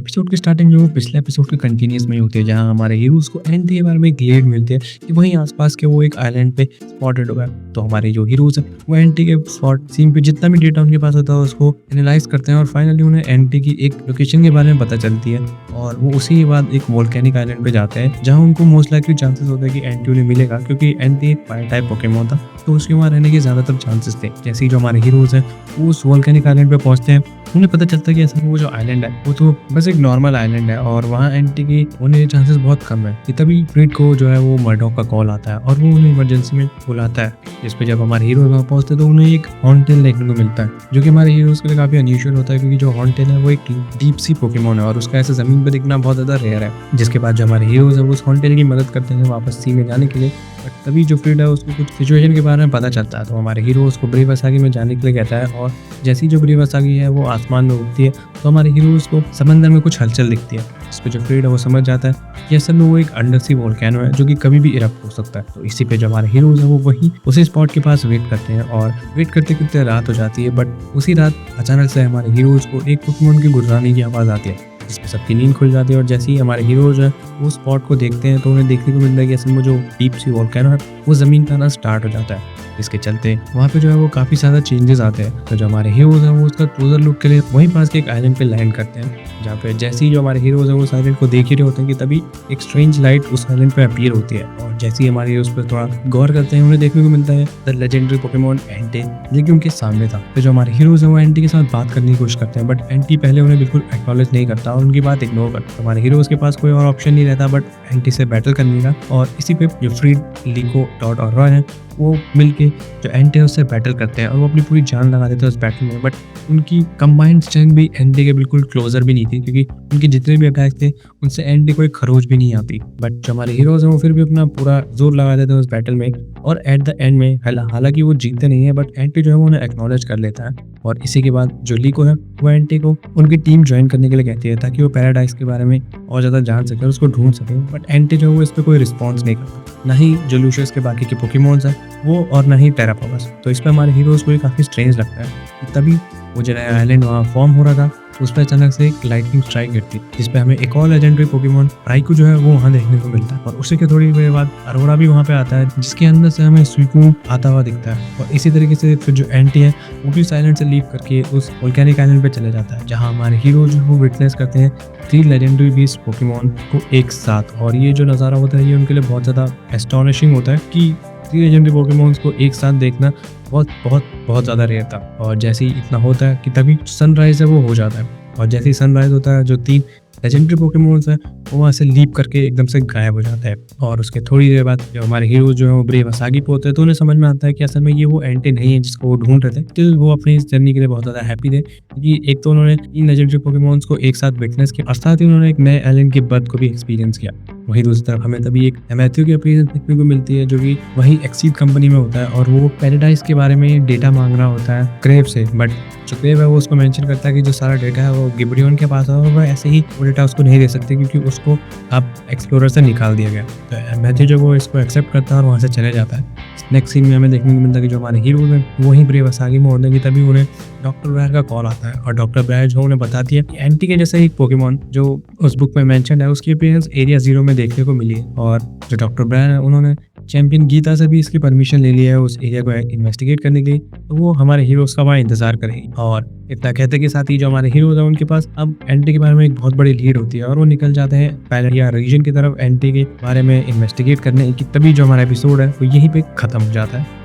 Episode की starting जो है वो पिछले एपिसोड के कंटिन्यूअस में ही होती है, जहाँ हमारे हीरोज को एंटी के बारे में एक लीड मिलती है कि वहीं आसपास के वो एक आइलैंड पे स्पॉटेड हुआ है। तो हमारे जो हीरोज हैं वो एंटी के स्पॉट सीन पे जितना भी डेटा उनके पास होता है उसको एनालाइज करते हैं और फाइनली उन्हें एंटी की एक लोकेशन के बारे में पता चलती है और वो उसी के बाद एक वोल्केनिक आइलैंड पे जाते हैं, जहाँ उनको मोस्ट लाइकली चांसेस होता है कि एंटी उन्हें मिलेगा, क्योंकि एंटी एक फायर टाइप पोकेमॉन था तो उसके वहाँ रहने के ज़्यादातर चांसेस थे। जैसे ही जो हमारे हीरोज हैं वो उस वोल्केनिक आइलैंड पे पहुंचते हैं, उन्हें पता चलता है कि ऐसा वो जो आइलैंड है वो तो बस एक नॉर्मल आइलैंड है और वहाँ एंटी की होने के चांसेस बहुत कम है। कि तभी फ्रीड को जो है वो मर्डॉक का कॉल आता है और वो उन्हें इमरजेंसी में बुलाता है, जिस पे जब हमारे हीरो वहाँ पहुंचते तो उन्हें एक हॉर्नटेल देखने को मिलता है, जो कि हमारे हीरोज के लिए काफ़ी अनयूजुअल होता है, क्योंकि जो हॉर्नटेल है वो एक डीप सी पोकेमॉन है और उसका ऐसे ज़मीन पर दिखना बहुत ज़्यादा रेयर है। जिसके बाद जो हमारे हीरोज है वो उस हॉर्नटेल की मदद करते हैं वापस सी में जाने के लिए। बट तभी जो फ्रीड है उसको कुछ सिचुएशन के बारे में पता चलता है, तो हमारे हीरो उसको ब्रेवासागी में जाने के लिए कहता है और जैसी जो ब्रेवासागी है वो आसमान में उड़ती है तो हमारे हीरोज को समंदर में कुछ हलचल दिखती है, जिस पे जो फ्रीड है वो समझ जाता है कि असल में वो एक अंडर सी वोल्केनो है जो कि कभी भी इरप्ट हो सकता है। तो इसी पे जो हमारे हीरोज है वो वहीं उसी स्पॉट के पास वेट करते हैं और वेट करते करते रात हो जाती है। बट उसी रात अचानक से हमारे हीरोज को एक पोकेमॉन की गुर्राने की आवाज़ आती है, जिसमें सबकी नींद खुल जाती है और जैसे ही हमारे हीरोज हैं वो स्पॉट को देखते हैं तो उन्हें देखने को मिलता है कि असल में जो डीप सी वोल्केनो है वो ज़मीन पे आना स्टार्ट हो जाता है। इसके चलते वहाँ पे जो है वो काफ़ी ज़्यादा चेंजेस आते हैं। तो जो हमारे हीरोज हैं वो उसका क्लोजर लुक के लिए वहीं पास के एक आइलैंड पे लैंड करते हैं, जहाँ पे जैसे ही जो हमारे हीरोज हैं वो उस आइलैंड को देख ही रहे होते हैं कि तभी एक स्ट्रेंज लाइट उस आइलैंड पे अपीयर होती है और जैसे ही हमारे हीरोज पे थोड़ा गौर करते हैं उन्हें देखने को मिलता है द लेजेंडरी पोकेमॉन एंटी, जो कि उनके सामने था। तो जो हमारे हीरोज हैं वो एंटी के साथ बात करने की कोशिश करते हैं, बट एंटी पहले उन्हें बिल्कुल एक्नॉलेज नहीं करता और उनकी बात इग्नोर करता। तो हमारे हीरोज के पास कोई और ऑप्शन नहीं रहता बट एंटी से बैटल करने का, और इसी पे जो फ्रीड, लिको, डॉट और रॉय हैं वो मिलके जो एंटी है उससे बैटल करते हैं और वो अपनी पूरी जान लगा देते हैं उस बैटल में। बट उनकी कंबाइंड स्ट्रेंथ भी एंटी के बिल्कुल क्लोजर भी नहीं थी, क्योंकि उनके जितने भी अटैक थे उनसे एंटी कोई खरोच भी नहीं आती। बट जो हमारे हीरोज हैं वो फिर भी अपना पूरा जोर लगा देते हैं उस बैटल में और एट द एंड में हालांकि वो जीतते नहीं है बट एंटी जो है वो उन्हें एक्नॉलेज कर लेता है। और इसी के बाद जो लिको है वो एंटी को उनकी टीम ज्वाइन करने के लिए कहती है ताकि वो पैराडाइज के बारे में और ज़्यादा जान सके और उसको ढूंढ सके। बट एंटी जो है वो इस पर कोई रिस्पॉन्स नहीं करता, ना ही जो लूशियस के बाकी के पोकेमॉन्स हैं वो और ना ही टेरापोगस। तो इस पर हमारे हीरोज को काफ़ी स्ट्रेंज लगता है। तभी वो जो नया आइलैंड वहाँ फॉर्म हो रहा था उस पर अचानक से एक लाइटनिंग स्ट्राइक गिरती है, जिस पे हमें एक और लेजेंडरी पोकेमॉन राइकू जो है वो वहाँ देखने को मिलता है और उसी के थोड़ी देर बाद अरोरा भी वहाँ पे आता है, जिसके अंदर से हमें सुइकू आता हुआ दिखता है। और इसी तरीके से फिर जो एंटी है वो भी साइलेंट से लीव करके उस वोल्केनिक आइलैंड पे चले जाता है, जहाँ हमारे हीरो जो वो विटनेस करते हैं 3 लेजेंडरी बीस्ट पोकेमॉन को एक साथ। और ये जो नज़ारा होता है ये उनके लिए बहुत ज़्यादा एस्टोनिशिंग होता है कि 3 लेजेंडरी पोकेमॉन्स को एक साथ देखना बहुत बहुत बहुत ज़्यादा रेयर था। और जैसे ही इतना होता है कि तभी सनराइज़ है वो हो जाता है और जैसे ही सनराइज़ होता है जो 3 लेजेंडरी पोकेमॉन्स हैं वो वहाँ से लीप करके एकदम से गायब हो जाता है। और उसके थोड़ी देर बाद जो हमारे हीरो जो है वो ब्रेवासागी पे होते हैं तो उन्हें समझ में आता है कि असल में ये वो एंटी नहीं है जिसको वो ढूंढ रहे थे। स्टिल वो अपनी इस जर्नी के लिए बहुत ज़्यादा हैप्पी थे, क्योंकि एक तो उन्होंने 3 लेजेंडरी पोकेमॉन्स को एक साथ विटनेस किया और साथ ही उन्होंने एक नए आइलैंड की बर्थ को भी एक्सपीरियंस किया। वहीं दूसरी तरफ हमें तभी एक मैथ्यू की अपीयरेंस देखने को मिलती है, जो कि वहीं एक्सीड कंपनी में होता है और वो पैराडाइज के बारे में डेटा मांग रहा होता है क्रेव से। बट जो क्रेव है वो उसको मेंशन करता है कि जो सारा डेटा है वो गिब्रियन के पास है और वह ऐसे ही वो डेटा उसको नहीं दे सकते क्योंकि उसको अब एक्सप्लोरर से निकाल दिया गया। तो मैथ्यू जो वो इसको एक्सेप्ट करता है और वहाँ से चले जाता है। नेक्स्ट सीन में हमें देखने को मिलता है कि जो हमारे हीरो हैं वहीं ब्रेवासागी में होने की तभी उन्हें डॉक्टर ब्रायर का कॉल आता है और डॉक्टर ब्रायर जो उन्हें बताती है कि एंटी के जैसे एक पोकेमॉन जो उस बुक में मेंशन है उसकी अपीयरेंस एरिया 0 में देखने को मिली है। और जो डॉक्टर ब्रायर है उन्होंने चैंपियन गीता से भी इसकी परमिशन ले लिया है उस एरिया को इन्वेस्टिगेट करने के लिए, तो वो हमारे हीरोज का वहाँ इंतजार करेगी। और इतना कहते के साथ ही जो हमारे हीरोज हैं उनके पास अब एंटी के बारे में एक बहुत बड़ी लीड होती है और वो निकल जाते हैं पैलेडिया रीजन की तरफ एंटी के बारे में इन्वेस्टिगेट करने की। तभी जो हमारा एपिसोड है वो यहीं पे खत्म हो जाता है।